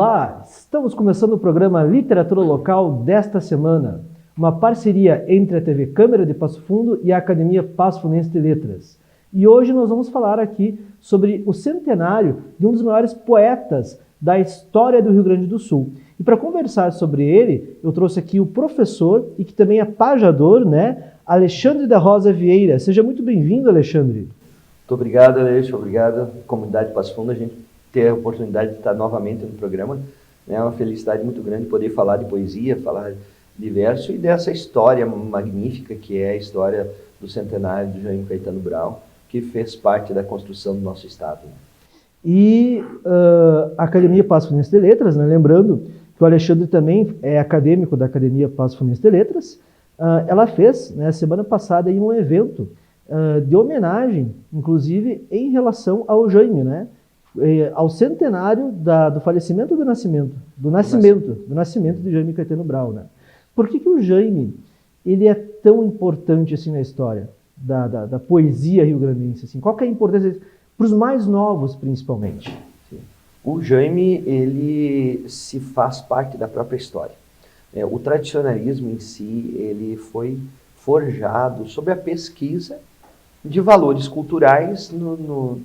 Olá, estamos começando o programa Literatura Local desta semana, uma parceria entre a TV Câmara de Passo Fundo e a Academia Passo Fundense de Letras. E hoje nós vamos falar aqui sobre o centenário de um dos maiores poetas da história do Rio Grande do Sul. E para conversar sobre ele, eu trouxe aqui o professor e que também é pajador, Alexandre da Rosa Vieira. Seja muito bem-vindo, Alexandre. Muito obrigado, Aleixo. Obrigado, comunidade Passo Fundo, a gente ter a oportunidade de estar novamente no programa. É uma felicidade muito grande poder falar de poesia, falar de verso e dessa história magnífica que é a história do centenário do Jaime Caetano Brau, que fez parte da construção do nosso estado. E a Academia Passo Fundense de Letras, lembrando que o Alexandre também é acadêmico da Academia Passo Fundense de Letras, ela fez, semana passada, um evento de homenagem, inclusive, em relação ao Jaime, ao centenário do falecimento do nascimento de Jaime Caetano Brau. Por que o Jaime ele é tão importante assim na história da poesia rio-grandense? Assim? Qual que é a importância para os mais novos, principalmente? Sim. O Jaime, ele se faz parte da própria história. O tradicionalismo em si, ele foi forjado sob a pesquisa de valores culturais do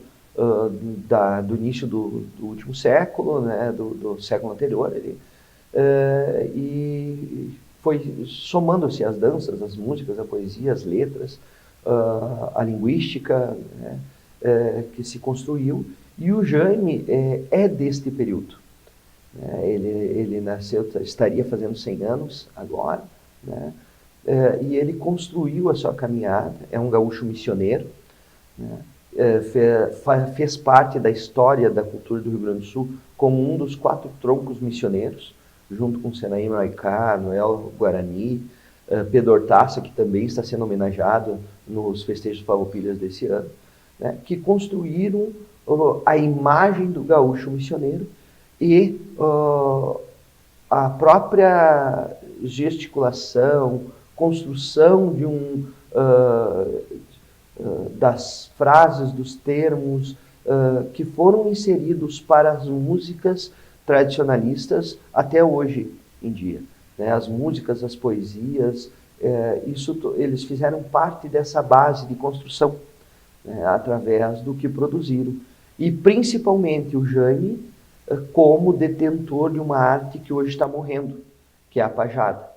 início do último século, do século anterior, e foi somando-se as danças, as músicas, a poesia, as letras, a linguística, que se construiu, e o Jaime é deste período. Ele nasceu, estaria fazendo 100 anos agora, e ele construiu a sua caminhada, é um gaúcho missioneiro, fez parte da história da cultura do Rio Grande do Sul como um dos 4 troncos missioneiros, junto com Senaí Maiká, Noel Guarani, Pedro Hortaça, que também está sendo homenageado nos festejos farroupilhas desse ano, que construíram a imagem do gaúcho missioneiro e a própria gesticulação, construção de das frases, dos termos que foram inseridos para as músicas tradicionalistas até hoje em dia. As músicas, as poesias, eles fizeram parte dessa base de construção através do que produziram. E principalmente o Jaime como detentor de uma arte que hoje está morrendo, que é a pajada.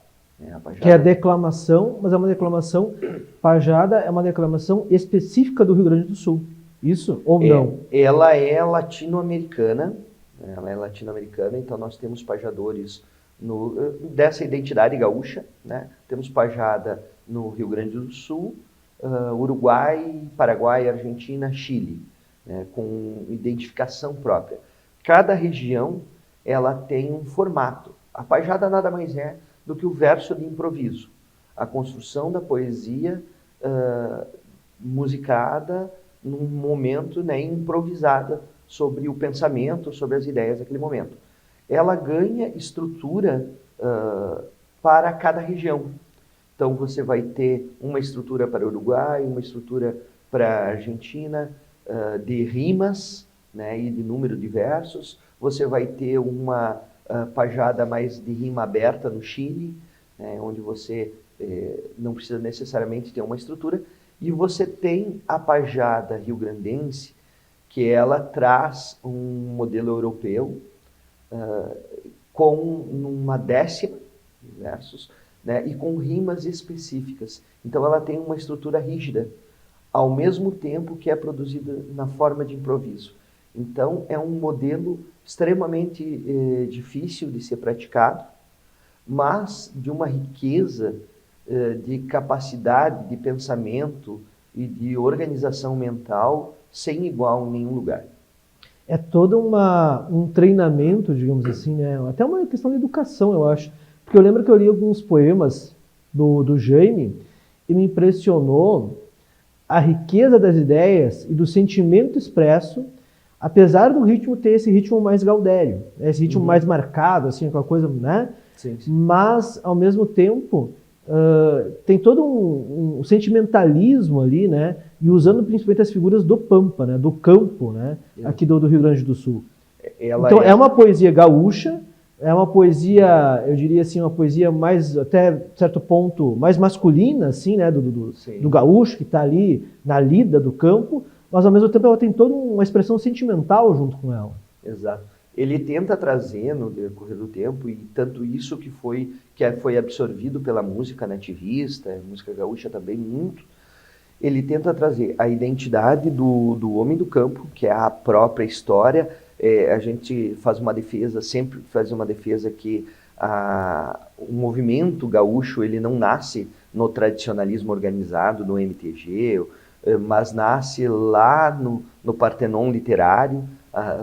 Que é a declamação, mas é uma declamação pajada, é uma declamação específica do Rio Grande do Sul. Isso ou não? Ela é latino-americana, então nós temos pajadores dessa identidade gaúcha, Temos pajada no Rio Grande do Sul, Uruguai, Paraguai, Argentina, Chile, com identificação própria. Cada região ela tem um formato. A pajada nada mais é do que o verso de improviso, a construção da poesia musicada num momento improvisada sobre o pensamento, sobre as ideias daquele momento. Ela ganha estrutura para cada região. Então você vai ter uma estrutura para o Uruguai, uma estrutura para a Argentina, de rimas e de número de versos. Você vai ter uma pajada mais de rima aberta no Chile, onde você não precisa necessariamente ter uma estrutura, e você tem a pajada rio-grandense, que ela traz um modelo europeu com uma décima de versos, e com rimas específicas. Então ela tem uma estrutura rígida, ao mesmo tempo que é produzida na forma de improviso. Então é um modelo extremamente difícil de ser praticado, mas de uma riqueza de capacidade de pensamento e de organização mental sem igual em nenhum lugar. É todo um treinamento, digamos assim, até uma questão de educação, eu acho. Porque eu lembro que eu li alguns poemas do Jaime e me impressionou a riqueza das ideias e do sentimento expresso, apesar do ritmo ter esse ritmo mais gaudério, esse ritmo mais marcado, assim, aquela coisa, Sim. Mas, ao mesmo tempo, tem todo um sentimentalismo ali, e usando principalmente as figuras do Pampa, do campo, aqui do Rio Grande do Sul. Então é uma poesia gaúcha, é uma poesia, eu diria assim, uma poesia mais, até certo ponto, mais masculina, assim, né, do gaúcho, que está ali na lida do campo, mas ao mesmo tempo ela tem toda uma expressão sentimental junto com ela. Exato. Ele tenta trazer no decorrer do tempo, e tanto isso que foi absorvido pela música nativista, a música gaúcha também muito, ele tenta trazer a identidade do homem do campo, que é a própria história. A gente faz uma defesa, sempre faz uma defesa que o movimento gaúcho ele não nasce no tradicionalismo organizado, no MTG, mas nasce lá no Partenon literário,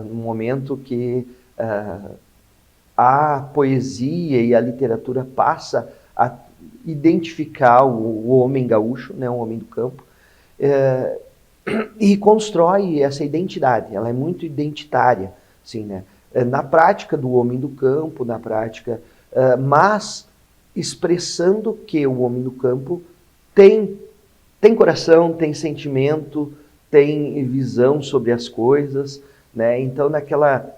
no momento que a poesia e a literatura passa a identificar o homem gaúcho, né, o homem do campo, e constrói essa identidade. Ela é muito identitária, assim, né? Na prática do homem do campo, na prática, mas expressando que o homem do campo tem coração, tem sentimento, tem visão sobre as coisas, né? Então naquela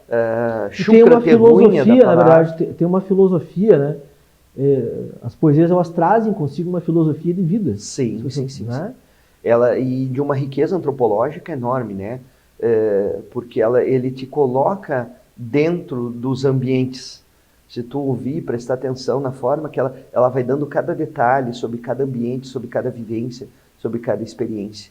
chucra terrunha da palavra, na verdade, tem uma filosofia, né? As poesias elas trazem consigo uma filosofia de vida. Sim, sim. Né? E de uma riqueza antropológica enorme, né? Porque ele te coloca dentro dos ambientes. Se tu ouvir, prestar atenção na forma que ela vai dando cada detalhe sobre cada ambiente, sobre cada vivência, sobre cada experiência.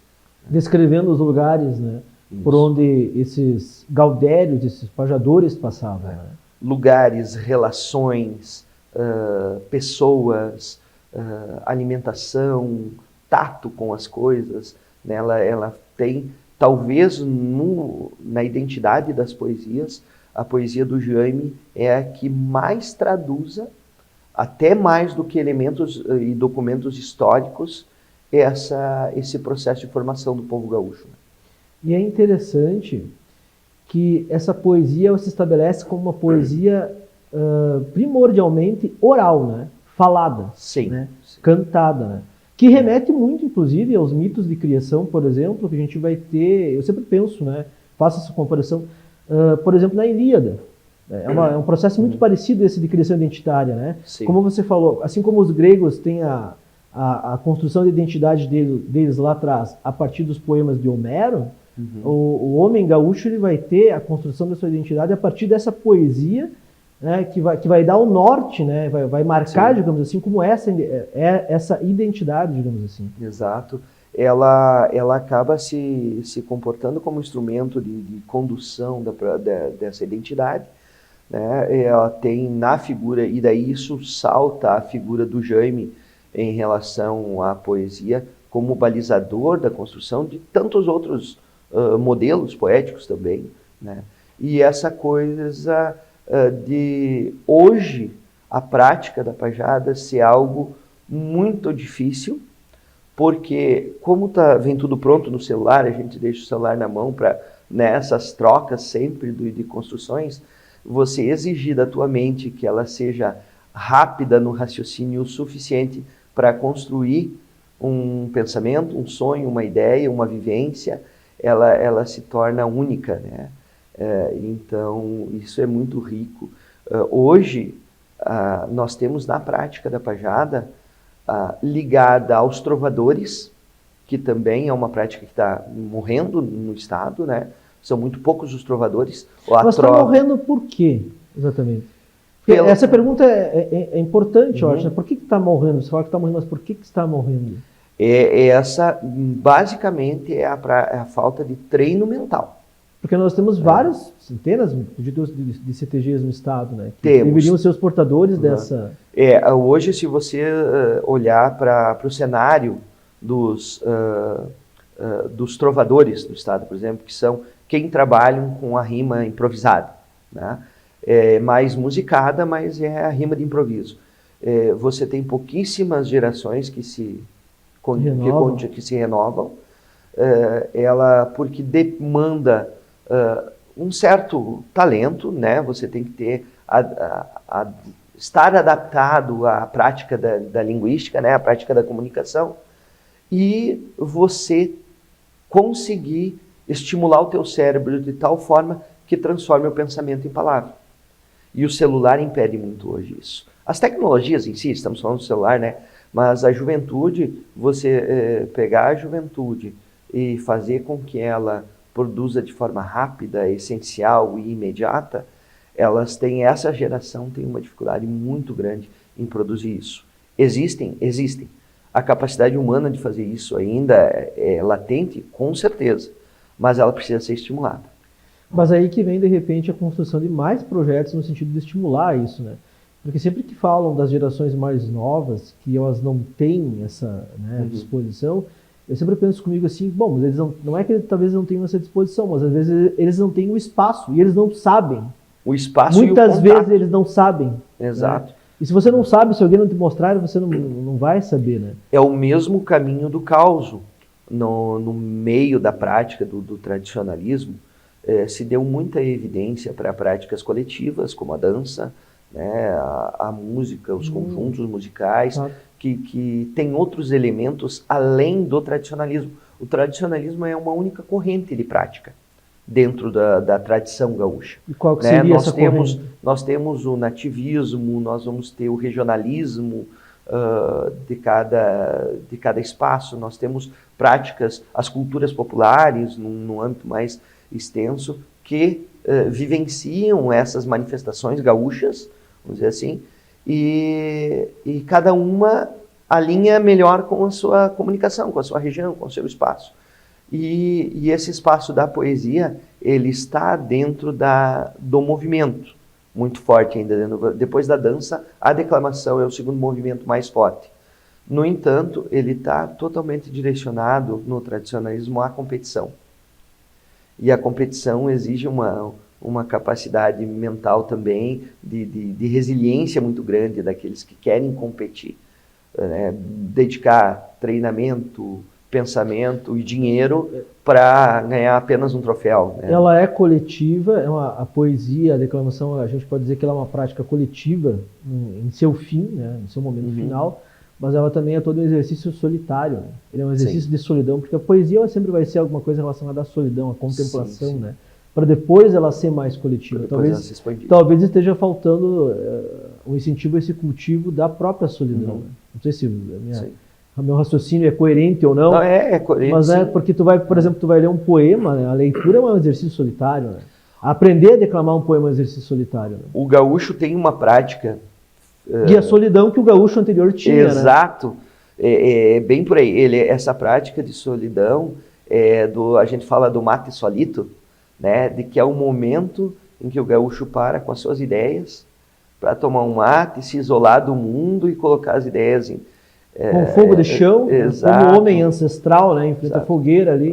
Descrevendo os lugares, né? Por onde esses gaudérios, esses pajadores passavam. Né? Lugares, relações, pessoas, alimentação, tato com as coisas, né? Ela tem, talvez na identidade das poesias, a poesia do Jaime é a que mais traduza, até mais do que elementos e documentos históricos, esse processo de formação do povo gaúcho. E é interessante que essa poesia se estabelece como uma poesia primordialmente oral, né? Falada, sim, né? Cantada, né? Que remete muito, inclusive, aos mitos de criação, por exemplo, que a gente vai ter, eu sempre penso, né? Faço essa comparação, por exemplo, na Ilíada. É um processo muito parecido esse de criação identitária, né? Sim. Como você falou, assim como os gregos têm a construção de identidade deles lá atrás, a partir dos poemas de Homero, o homem gaúcho ele vai ter a construção da sua identidade a partir dessa poesia, né, que vai dar o norte, né, vai marcar, sim, digamos assim, como essa identidade, digamos assim. Exato. Ela acaba se comportando como instrumento de condução dessa identidade, né? Ela tem na figura, e daí isso salta a figura do Jaime em relação à poesia como balizador da construção de tantos outros modelos poéticos também, né? E essa coisa de hoje a prática da pajada ser algo muito difícil, porque como vem tudo pronto no celular, a gente deixa o celular na mão para nessas trocas sempre de construções, você exigir da tua mente que ela seja rápida no raciocínio o suficiente para construir um pensamento, um sonho, uma ideia, uma vivência, ela se torna única, né? Então, isso é muito rico. Hoje, nós temos na prática da pajada ligada aos trovadores, que também é uma prática que está morrendo no estado, né? São muito poucos os trovadores. Mas está morrendo por quê, exatamente? Essa pergunta é importante, eu acho. Né? Por que está morrendo? Você fala que está morrendo, mas por que está morrendo? Essa, basicamente, é a falta de treino mental. Porque nós temos vários, centenas de CTGs no estado, né? Que deveriam ser os portadores dessa... Hoje, se você olhar para o cenário dos trovadores do estado, por exemplo, que são quem trabalham com a rima improvisada, né? É mais musicada, mas é a rima de improviso. Você tem pouquíssimas gerações que se renovam, porque demanda um certo talento, né? Você tem que ter estar adaptado à prática da linguística, né? À prática da comunicação, e você conseguir estimular o teu cérebro de tal forma que transforme o pensamento em palavra. E o celular impede muito hoje isso. As tecnologias em si, estamos falando do celular, né? Mas a juventude, você pegar a juventude e fazer com que ela produza de forma rápida, essencial e imediata, essa geração tem uma dificuldade muito grande em produzir isso. Existem. A capacidade humana de fazer isso ainda é latente, com certeza, mas ela precisa ser estimulada. Mas aí que vem, de repente, a construção de mais projetos no sentido de estimular isso, né? Porque sempre que falam das gerações mais novas, que elas não têm essa, né, disposição, eu sempre penso comigo assim, bom, mas eles não é que talvez não tenham essa disposição, mas às vezes eles não têm o espaço e eles não sabem. O espaço Muitas e o vezes eles não sabem. Exato. Né? E se você não sabe, se alguém não te mostrar, você não vai saber, né? É o mesmo caminho do causo. No meio da prática do tradicionalismo, se deu muita evidência para práticas coletivas, como a dança, né, a música, os conjuntos musicais, que tem outros elementos além do tradicionalismo. O tradicionalismo é uma única corrente de prática dentro da tradição gaúcha. E qual que seria essa corrente? Nós temos o nativismo, nós vamos ter o regionalismo de cada espaço, nós temos práticas, as culturas populares, num âmbito mais extenso, que vivenciam essas manifestações gaúchas, vamos dizer assim, e cada uma alinha melhor com a sua comunicação, com a sua região, com o seu espaço. E esse espaço da poesia, ele está dentro do movimento, muito forte ainda. Depois da dança, a declamação é o segundo movimento mais forte. No entanto, ele está totalmente direcionado no tradicionalismo à competição. E a competição exige uma capacidade mental também de resiliência muito grande daqueles que querem competir. Né? Dedicar treinamento, pensamento e dinheiro para ganhar apenas um troféu. Né? Ela é coletiva, a poesia, a declamação, a gente pode dizer que ela é uma prática coletiva em seu fim, né, em seu momento final, mas ela também é todo um exercício solitário. Né? Ele é um exercício de solidão, porque a poesia ela sempre vai ser alguma coisa relacionada à solidão, à contemplação, né? Para depois ela ser mais coletiva. Talvez esteja faltando um incentivo a esse cultivo da própria solidão. Né? Não sei se o meu raciocínio é coerente ou não. Não, é coerente. Mas é porque por exemplo, tu vai ler um poema, né? A leitura é um exercício solitário. Né? Aprender a declamar um poema é um exercício solitário. Né? O gaúcho tem uma prática... E a solidão que o gaúcho anterior tinha. Exato. Né? É bem por aí. Essa prática de solidão, a gente fala do mate solito, né? De que é o momento em que o gaúcho para com as suas ideias para tomar um mate, se isolar do mundo e colocar as ideias em... com fogo de chão, como homem ancestral, né, em frente à fogueira ali.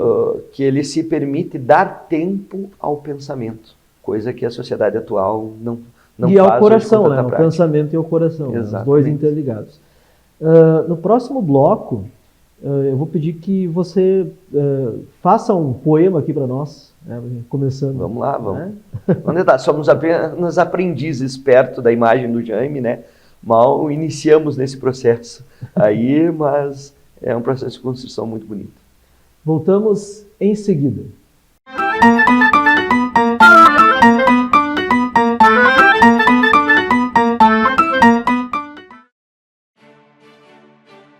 Que ele se permite dar tempo ao pensamento, coisa que a sociedade atual não e faz. E ao coração, né, prática. O pensamento e o coração, né, os dois interligados. No próximo bloco, eu vou pedir que você faça um poema aqui para nós, né, começando. Vamos lá, vamos. Né? Vamos tentar. Somos apenas aprendizes perto da imagem do Jaime, né? Mal iniciamos nesse processo aí, mas é um processo de construção muito bonito. Voltamos em seguida.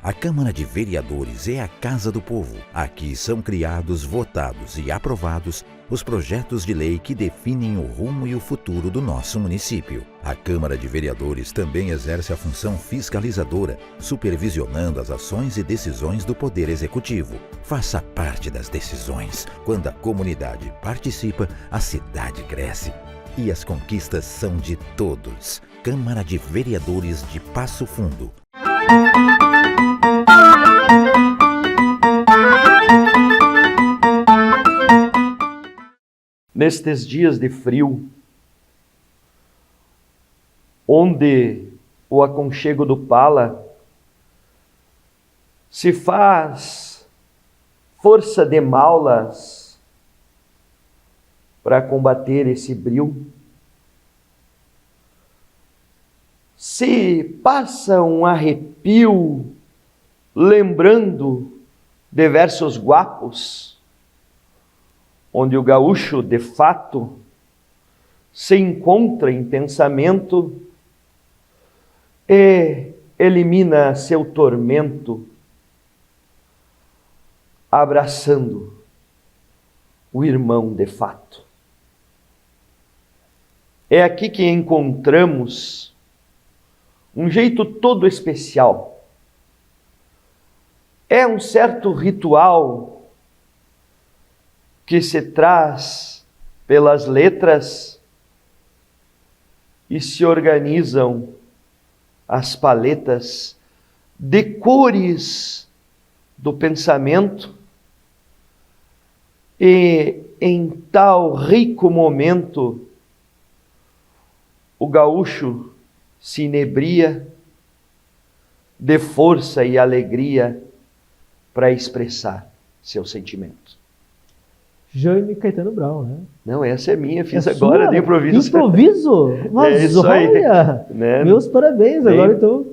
A Câmara de Vereadores é a Casa do Povo. Aqui são criados, votados e aprovados os projetos de lei que definem o rumo e o futuro do nosso município. A Câmara de Vereadores também exerce a função fiscalizadora, supervisionando as ações e decisões do Poder Executivo. Faça parte das decisões. Quando a comunidade participa, a cidade cresce. E as conquistas são de todos. Câmara de Vereadores de Passo Fundo. Nestes dias de frio, onde o aconchego do pala se faz força de maulas para combater esse bril, se passa um arrepio lembrando de versos guapos, onde o gaúcho, de fato, se encontra em pensamento e elimina seu tormento, abraçando o irmão de fato. É aqui que encontramos um jeito todo especial. É um certo ritual que se traz pelas letras e se organizam as paletas de cores do pensamento, e em tal rico momento o gaúcho se inebria de força e alegria para expressar seu sentimento. Jaime Caetano Brown, né? Não, essa é minha, fiz É agora sua? de improviso. Improviso? Mas É isso aí, olha, né? meus parabéns. Bem- Agora então,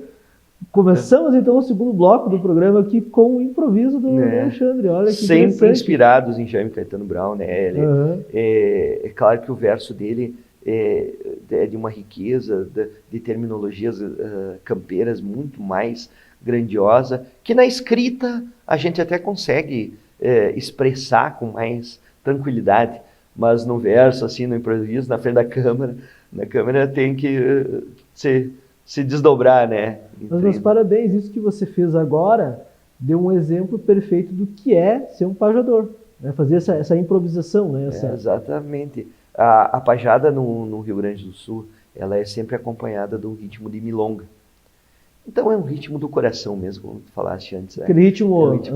começamos então o segundo bloco do programa aqui com o improviso do Alexandre. Olha que Sempre interessante. inspirados em Jaime Caetano Brown, né? Aham. É claro que o verso dele é de uma riqueza de terminologias campeiras muito mais grandiosa, que na escrita a gente até consegue expressar com mais tranquilidade, mas no verso, assim, no improviso, na frente da câmera, na câmera tem que se desdobrar, né? Mas meus parabéns, isso que você fez agora deu um exemplo perfeito do que é ser um pajador, né? Fazer essa improvisação, né? Exatamente. A pajada no Rio Grande do Sul, ela é sempre acompanhada do ritmo de milonga. Então é um ritmo do coração mesmo, como tu falaste antes. Né? Aquele ritmo, andante,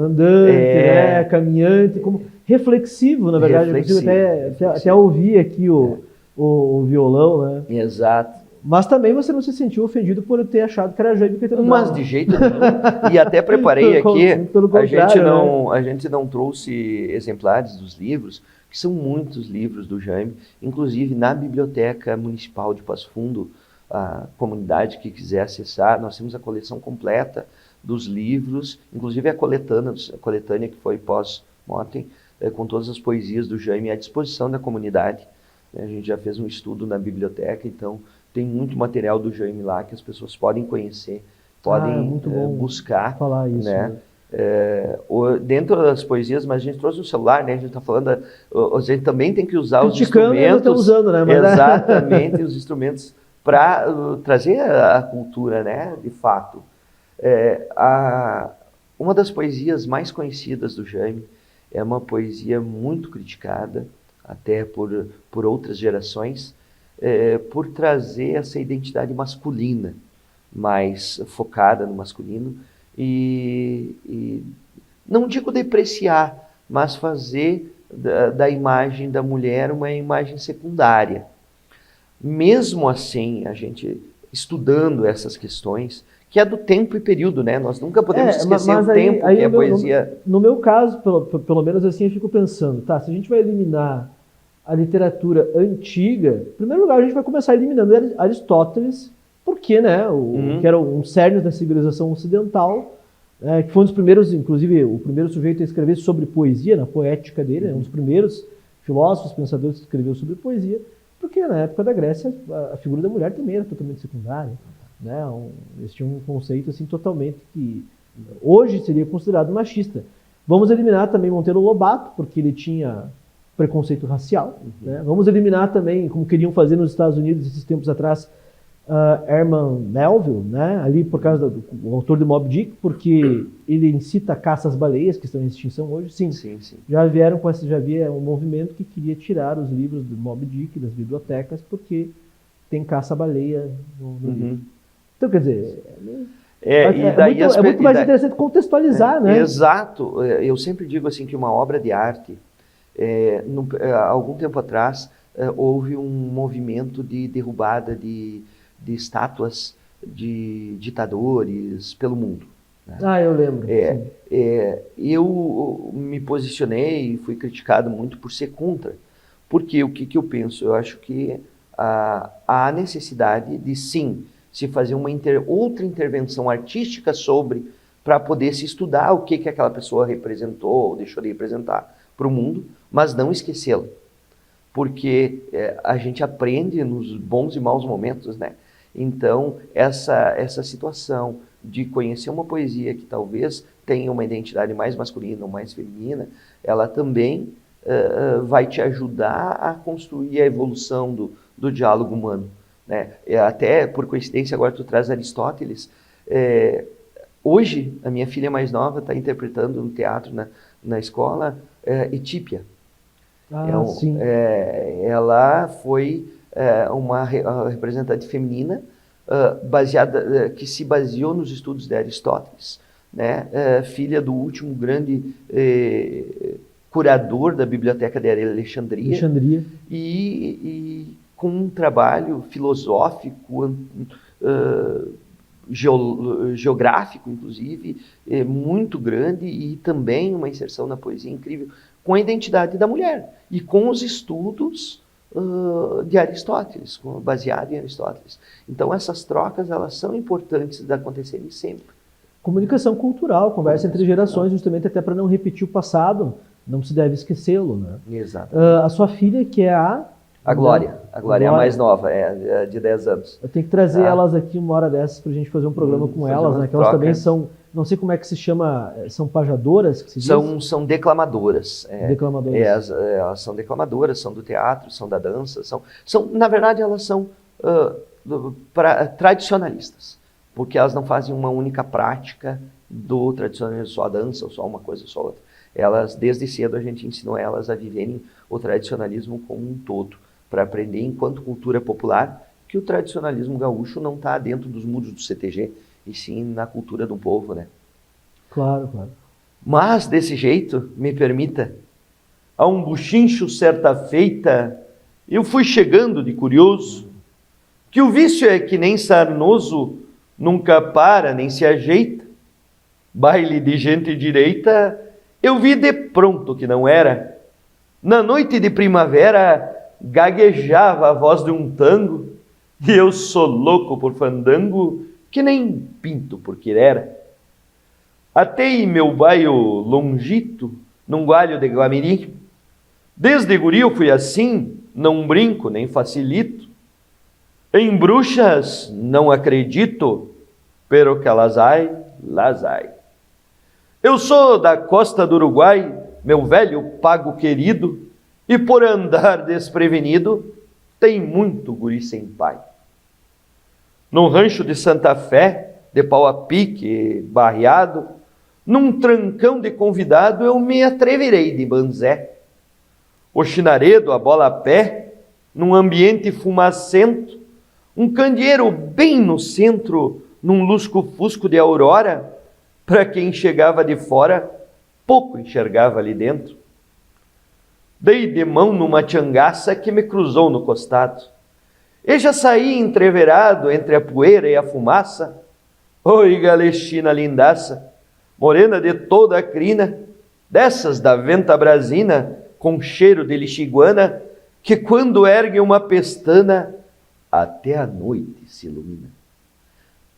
né? Caminhante, como reflexivo, na verdade. Reflexivo, Eu consigo até ouvir aqui o violão, né? Exato. Mas também você não se sentiu ofendido por eu ter achado que era Jaime Caetano Brown. Mas de jeito nenhum. E até preparei aqui, Pelo contrário, a gente não trouxe exemplares dos livros, que são muitos livros do Jaime, inclusive na Biblioteca Municipal de Passo Fundo, a comunidade que quiser acessar, nós temos a coleção completa dos livros, inclusive a coletânea que foi pós-mortem, com todas as poesias do Jaime à disposição da comunidade. A gente já fez um estudo na biblioteca, então tem muito material do Jaime lá que as pessoas podem conhecer, podem buscar. Falar isso, né? Dentro das poesias, mas a gente trouxe o celular, né? A gente está falando, a gente também tem que usar os instrumentos. Usando, né? Exatamente, os instrumentos para trazer a cultura, né? De fato. Uma das poesias mais conhecidas do Jaime é uma poesia muito criticada, até por outras gerações, por trazer essa identidade masculina, mais focada no masculino, e não digo depreciar, mas fazer da imagem da mulher uma imagem secundária. Mesmo assim, a gente estudando essas questões, que é do tempo e período, né? Nós nunca podemos esquecer o tempo que a poesia... No meu caso, pelo menos assim, eu fico pensando, tá, se a gente vai eliminar a literatura antiga, em primeiro lugar a gente vai começar eliminando Aristóteles, porque, né, que era um cerne da civilização ocidental, que foi um dos primeiros, inclusive, o primeiro sujeito a escrever sobre poesia, na poética dele, um dos primeiros filósofos, pensadores que escreveu sobre poesia, porque na época da Grécia a figura da mulher também era totalmente secundária, né? Eles tinham um conceito assim totalmente que hoje seria considerado machista. Vamos eliminar também Monteiro Lobato, porque ele tinha preconceito racial, né? Vamos eliminar também, como queriam fazer nos Estados Unidos esses tempos atrás, Herman Melville, né? Ali por causa do autor de Moby Dick, porque ele incita a caça às baleias, que estão em extinção hoje. Sim. Já havia um movimento que queria tirar os livros do Moby Dick das bibliotecas, porque tem caça à baleia no livro. Então, quer dizer, é muito mais interessante contextualizar, né? Exato. Eu sempre digo assim que uma obra de arte, há algum tempo atrás, houve um movimento de derrubada de estátuas de ditadores pelo mundo. Né? Eu lembro. Eu me posicionei e fui criticado muito por ser contra. Porque o que eu penso? Eu acho que há necessidade de, sim, se fazer uma outra intervenção artística para poder se estudar o que aquela pessoa representou ou deixou de representar para o mundo, mas não esquecê-la. porque a gente aprende nos bons e maus momentos, né? Então, essa situação de conhecer uma poesia que talvez tenha uma identidade mais masculina ou mais feminina, ela também vai te ajudar a construir a evolução do diálogo humano, né? Até, por coincidência, agora tu traz Aristóteles. Hoje, a minha filha mais nova está interpretando no teatro, na escola, Etípia. Sim. Ela foi uma representante feminina que se baseou nos estudos de Aristóteles, né? Filha do último grande curador da Biblioteca de Alexandria. E com um trabalho filosófico, geográfico, inclusive, muito grande, e também uma inserção na poesia incrível, com a identidade da mulher e com os estudos de Aristóteles, baseado em Aristóteles. Então, essas trocas, elas são importantes de acontecerem sempre. Comunicação cultural, conversa entre gerações, justamente até para não repetir o passado, não se deve esquecê-lo, né? Exato. A sua filha, que é a Glória. A Glória é a mais nova, é de 10 anos. Eu tenho que trazer elas aqui uma hora dessas para a gente fazer um programa com elas, né? Que elas também são, não sei como é que se chama, são pajadoras? Que se diz? São declamadoras. Declamadoras. Elas são declamadoras, são do teatro, são da dança, na verdade, elas são tradicionalistas, porque elas não fazem uma única prática do tradicionalismo, só a dança, ou só uma coisa, ou só outra. Elas, desde cedo, a gente ensinou elas a viverem o tradicionalismo como um todo, para aprender, enquanto cultura popular, que o tradicionalismo gaúcho não está dentro dos muros do CTG, e sim na cultura do povo, né? Claro, claro. Mas, desse jeito, me permita, a um buchincho certa feita, eu fui chegando de curioso, que o vício é que nem sarnoso, nunca para nem se ajeita. Baile de gente direita, eu vi de pronto que não era. Na noite de primavera, gaguejava a voz de um tango, e eu sou louco por fandango, que nem pinto por quirera. Atei meu baio longito, num gualho de guamirim. Desde guri eu fui assim, não brinco nem facilito. Em bruxas não acredito, pero que las hay. Eu sou da costa do Uruguai, meu velho pago querido, e por andar desprevenido, tem muito guri sem pai. No rancho de Santa Fé, de pau a pique, barreado, num trancão de convidado, eu me atreverei de banzé. O chinaredo, a bola a pé, num ambiente fumacento, um candeeiro bem no centro, num lusco-fusco de aurora, para quem chegava de fora, pouco enxergava ali dentro. Dei de mão numa tiangaça que me cruzou no costado. E já saí entreverado entre a poeira e a fumaça. Oi, galestina lindaça, morena de toda a crina, dessas da venta brasina, com cheiro de lixiguana, que quando ergue uma pestana, até a noite se ilumina.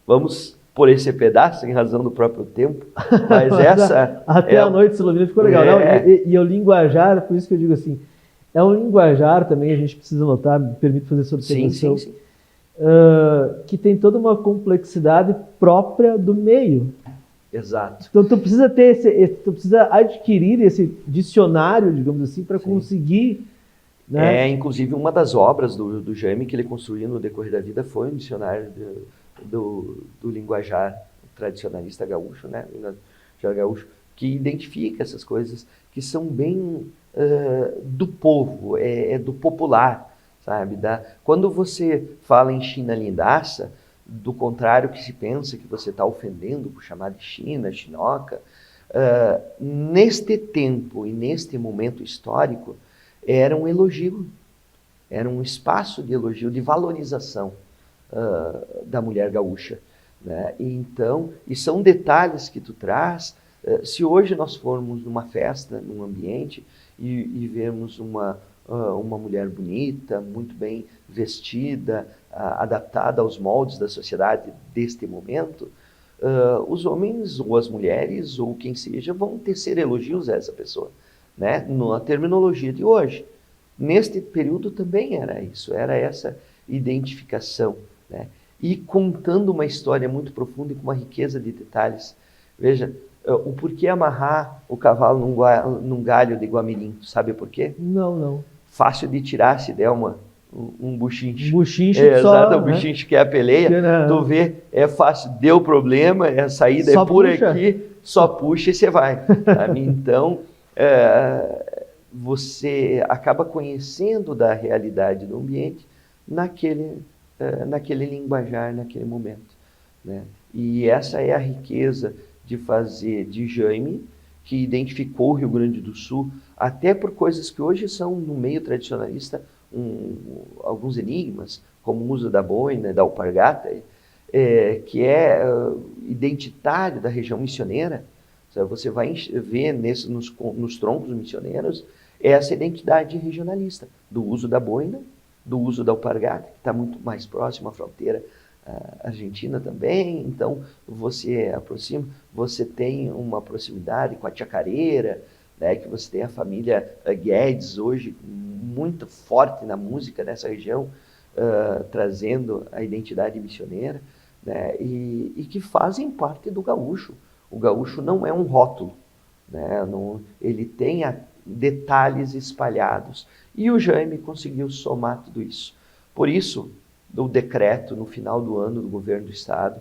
Vamos por esse pedaço, em razão do próprio tempo, mas essa... Até a noite se ilumina, ficou legal. Não, e o linguajar, por isso que eu digo assim, é um linguajar também, a gente precisa notar, me permite fazer essa observação, sim. Que tem toda uma complexidade própria do meio. Exato. Então tu precisa tu precisa adquirir esse dicionário, digamos assim, para conseguir... Né? Inclusive, uma das obras do Jaime que ele construiu no decorrer da vida foi um dicionário do linguajar tradicionalista gaúcho, né? Linguajar gaúcho, que identifica essas coisas que são bem do povo, do popular, sabe? Quando você fala em China lindaça, do contrário que se pensa que você está ofendendo por chamar de China, chinoca, neste tempo e neste momento histórico, era um elogio, era um espaço de elogio, de valorização da mulher gaúcha, né? E são detalhes que tu traz. Se hoje nós formos numa festa, num ambiente, e vermos uma mulher bonita, muito bem vestida, adaptada aos moldes da sociedade deste momento, os homens ou as mulheres ou quem seja vão tecer elogios a essa pessoa, né? Na terminologia de hoje. Neste período também era isso, era essa identificação, né? E contando uma história muito profunda e com uma riqueza de detalhes. Veja, o porquê amarrar o cavalo num galho de guamirim, sabe por quê? Não. Fácil de tirar se der um buchincho. Buchincho Exato, o né? buchincho que é a peleia. Tu vê, é fácil, deu problema, a saída Só é por puxa. aqui, só puxa e você vai. Sabe? Então, você acaba conhecendo da realidade do ambiente naquele linguajar, naquele momento, né? E essa é a riqueza de fazer de Jaime, que identificou o Rio Grande do Sul, até por coisas que hoje são, no meio tradicionalista, alguns enigmas, como o uso da boina, da alpargata, que é identitário da região missioneira. Você vai ver nos troncos missioneiros essa identidade regionalista, do uso da boina, do uso da alpargata, que está muito mais próximo à fronteira argentina também. Então, você aproxima, você tem uma proximidade com a chacareira, né, que você tem a família Guedes hoje, muito forte na música nessa região, trazendo a identidade missioneira, né, e que fazem parte do gaúcho. O gaúcho não é um rótulo, né, ele tem detalhes espalhados. E o Jaime conseguiu somar tudo isso. Por isso, o decreto no final do ano do governo do estado,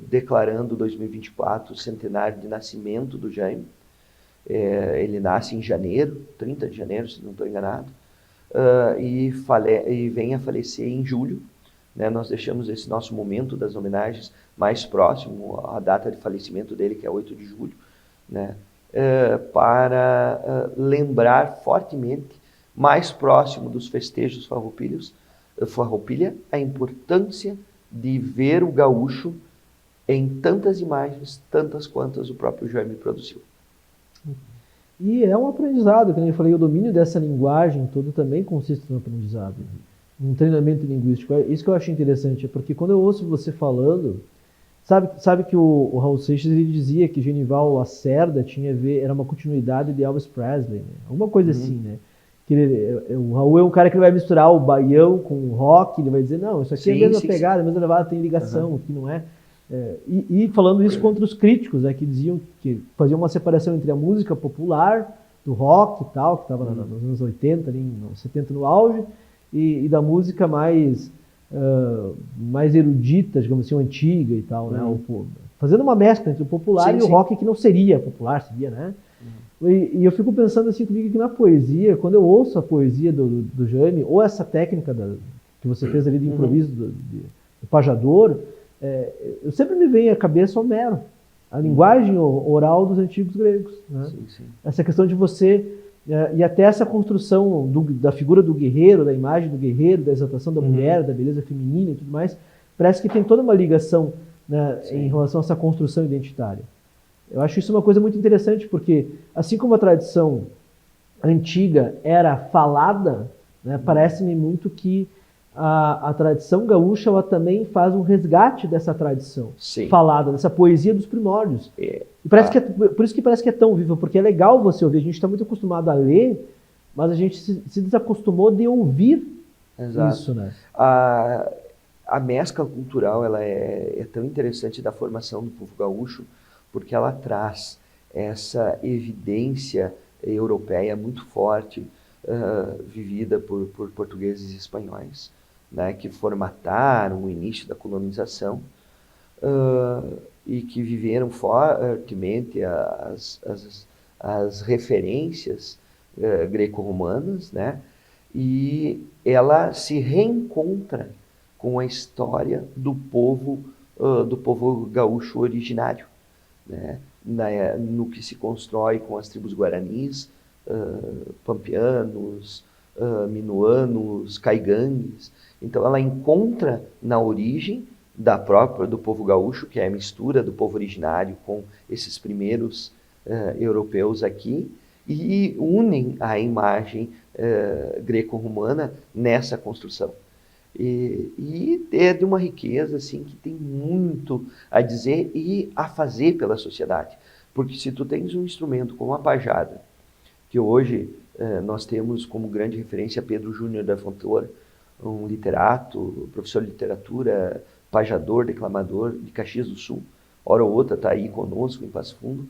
declarando 2024 o centenário de nascimento do Jaime. Ele nasce em janeiro, 30 de janeiro, se não estou enganado, e vem a falecer em julho, né? Nós deixamos esse nosso momento das homenagens mais próximo à data de falecimento dele, que é 8 de julho, né? Para lembrar fortemente, mais próximo dos festejos farroupilha, a importância de ver o gaúcho em tantas imagens, tantas quantas o próprio Jaime produziu. E é um aprendizado, como eu falei, o domínio dessa linguagem todo também consiste no aprendizado, um treinamento linguístico. Isso que eu acho interessante, porque quando eu ouço você falando, sabe que o Raul Seixas ele dizia que Genival Lacerda era uma continuidade de Elvis Presley, né? Alguma coisa assim, né? Que o Raul é um cara que vai misturar o baião com o rock, ele vai dizer, não, isso aqui é a mesma pegada, a mesma levada, tem ligação, que não é. E falando isso contra os críticos, né, que diziam que faziam uma separação entre a música popular, do rock e tal, que estava nos anos 80, ali, nos 70 no auge, e da música mais erudita, digamos assim, antiga e tal, né? Fazendo uma mescla entre o popular e o rock que não seria popular, seria, né? E eu fico pensando assim comigo que na poesia, quando eu ouço a poesia do Jaime, ou essa técnica que você fez ali de improviso do pajador, eu sempre me vem à cabeça Homero, a linguagem oral dos antigos gregos, né? Sim. Essa questão de você, e até essa construção da figura do guerreiro, da imagem do guerreiro, da exaltação da mulher, da beleza feminina e tudo mais, parece que tem toda uma ligação, né, em relação a essa construção identitária. Eu acho isso uma coisa muito interessante, porque assim como a tradição antiga era falada, né, parece-me muito que a tradição gaúcha ela também faz um resgate dessa tradição falada, dessa poesia dos primórdios. E parece por isso que parece que é tão viva, porque é legal você ouvir. A gente está muito acostumado a ler, mas a gente se desacostumou de ouvir isso, né? A mescla cultural ela é tão interessante da formação do povo gaúcho, porque ela traz essa evidência europeia muito forte, vivida por portugueses e espanhóis, né, que formataram o início da colonização e que viveram fortemente as referências greco-romanas, né, e ela se reencontra com a história do povo gaúcho originário, né, no que se constrói com as tribos guaranis, pampeanos, minuanos, caigangues. Então ela encontra na origem do povo gaúcho, que é a mistura do povo originário com esses primeiros europeus aqui, e unem a imagem greco-romana nessa construção. E é de uma riqueza assim, que tem muito a dizer e a fazer pela sociedade. Porque se tu tens um instrumento como a pajada, que hoje Nós temos como grande referência Pedro Júnior da Fontoura, um literato, professor de literatura, pajador, declamador de Caxias do Sul. Hora ou outra está aí conosco em Passo Fundo,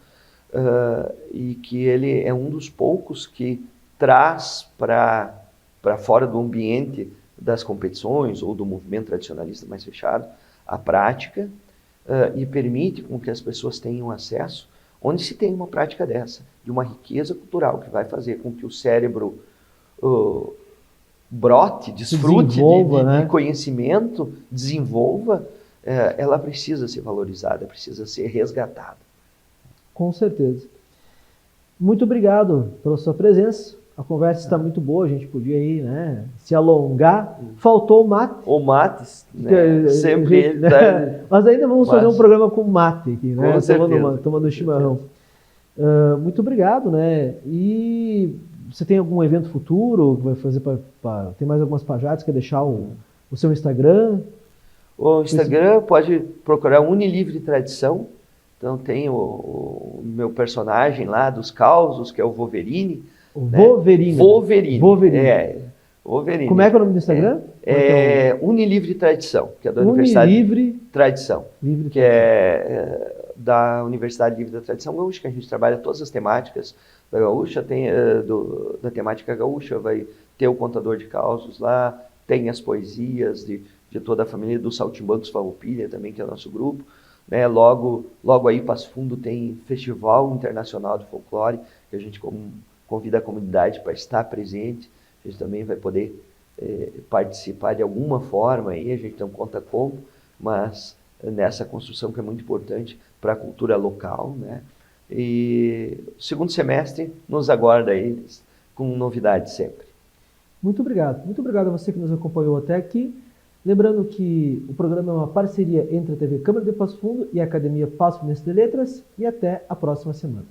e que ele é um dos poucos que traz para fora do ambiente das competições ou do movimento tradicionalista mais fechado a prática, e permite com que as pessoas tenham acesso onde se tem uma prática dessa, de uma riqueza cultural que vai fazer com que o cérebro brote, desfrute de conhecimento, desenvolva, ela precisa ser valorizada, precisa ser resgatada. Com certeza. Muito obrigado pela sua presença. A conversa está muito boa, a gente podia aí, né, se alongar. Faltou o mate. O mate, né, sempre ele tá... Mas ainda vamos fazer um programa com mate aqui, né? Tomando chimarrão. Muito obrigado, né? E você tem algum evento futuro que vai fazer tem mais algumas pajadas? Quer deixar o seu Instagram? O Instagram pode procurar Unilivre Tradição. Então tem o meu personagem lá dos causos, que é o Wolverine. Wolverine. Wolverine. Como é que é o nome do Instagram? Unilivre Tradição, que é da Universidade Livre Tradição, que é da Universidade Livre da Tradição Gaúcha, que a gente trabalha todas as temáticas da Gaúcha, tem da temática gaúcha, vai ter o contador de causos lá, tem as poesias de toda a família dos Saltimbancos Farroupilha também, que é o nosso grupo. Né? Logo aí, Passo Fundo tem Festival Internacional de Folclore, que a gente convida a comunidade para estar presente. A gente também vai poder participar de alguma forma, aí, a gente não conta como, mas nessa construção que é muito importante para a cultura local. Né? E o segundo semestre nos aguarda aí com novidades sempre. Muito obrigado. Muito obrigado a você que nos acompanhou até aqui. Lembrando que o programa é uma parceria entre a TV Câmara de Passo Fundo e a Academia Passo Fundense de Letras. E até a próxima semana.